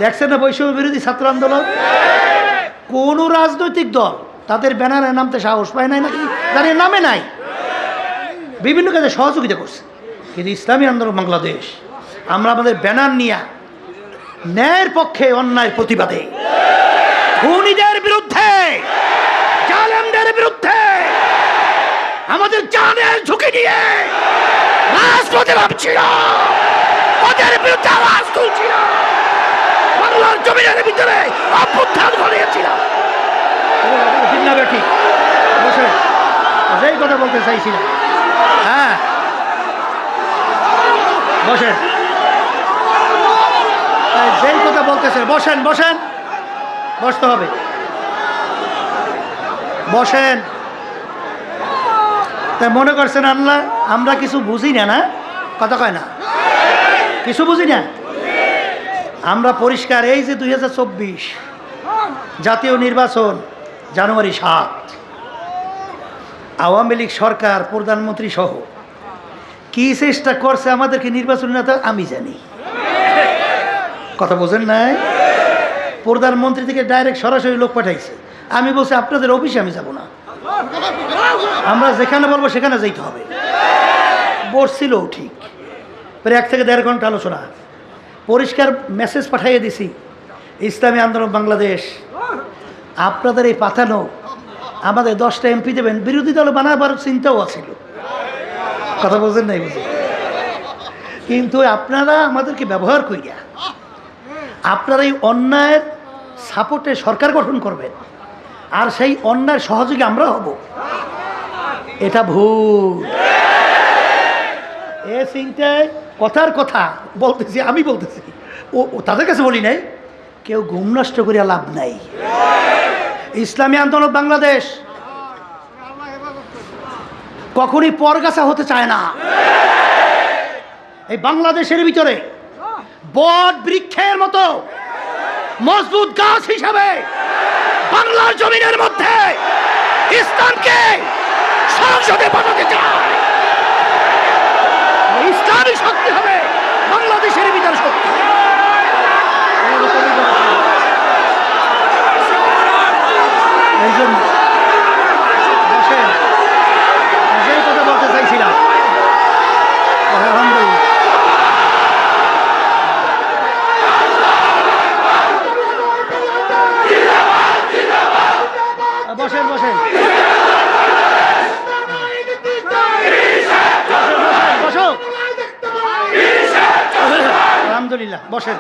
দেখছেন না বৈষম্য বিরোধী ছাত্র আন্দোলন? কোন রাজনৈতিক দল তাদের ব্যানারে নামতে সাহস পায় নাই নাকি? তাদের নামে নাই, বিভিন্ন কাজে সহযোগিতা করছে। কিন্তু ইসলামী আন্দোলন বাংলাদেশ আমরা আমাদের ব্যানার নিয়ে ন্যায়ের পক্ষে, অন্যায়ের প্রতিবাদে, খুনিদের বিরুদ্ধে, জালেমদের বিরুদ্ধে আমাদের জানের ঝুঁকি নিয়ে রাজপথে নামছিল, ওদের বিরুদ্ধে আওয়াজ তুলছিল, বাংলার জমিনের ভিতরে অভ্যুত্থান ঘটিয়েছিলাম। ঠিক বসে যেই কথা বলতে চাইছিলাম, হ্যাঁ বসেন, যেই কথা বলতেছেন বসেন, বসেন, বসতে হবে, বসেন। তাই মনে করছেন আল্লাহ আমরা কিছু বুঝি না? না কথা কয় না, কিছু বুঝি না আমরা পরিষ্কার। এই যে 2024 জাতীয় নির্বাচন, জানুয়ারি 7, আওয়ামী লীগ সরকার প্রধানমন্ত্রী সহ কি চেষ্টা করছে আমাদেরকে নির্বাচন না, আমি জানি। কথা বোঝেন নাই? প্রধানমন্ত্রী থেকে ডাইরেক্ট সরাসরি লোক পাঠাইছে। আমি বলছি আপনাদের অফিসে আমি যাব না, আমরা যেখানে বলবো সেখানে যেতে হবে। বসছিল ঠিক, প্রায় 1 থেকে 1.5 ঘন্টা আলোচনা, পরিষ্কার মেসেজ পাঠাইয়ে দিছি, ইসলামী আন্দোলন বাংলাদেশ আপনাদের এই পাঠানো আমাদের 10টা এমপি দেবেন, বিরোধী দল বানাবার চিন্তাও আছিল। কথা বলছেন নাই? বুঝি, কিন্তু আপনারা আমাদেরকে ব্যবহার করিয়া আপনারা এই অন্যায়ের সাপোর্টে সরকার গঠন করবেন, আর সেই অন্যায়ের সহযোগী আমরা হব, এটা ভুল। এ চিন্তায় কথার কথা বলতেছি, আমি বলতেছি, ও তাদের কাছে বলি নাই, কেউ ঘুম নষ্ট করিয়া লাভ নাই। ইসলামী আন্দোলন বাংলাদেশ কখনই পরগাছা হতে চায় না। এই বাংলাদেশের ভিতরে বট বৃক্ষের মতো মজবুত গাছ হিসাবে বাংলার জমিনের মধ্যে ইসলামকে সংসদে পাঠাতে চায়। ইসলামী শক্তি হবে বাংলাদেশের ভিতরে শক্তি। এই জন্য বসেন, সেই কথা বলতে চাইছিলাম। আলহামদুলিল্লাহ, বসেন, বসেন, বসো, আলহামদুলিল্লাহ, বসেন।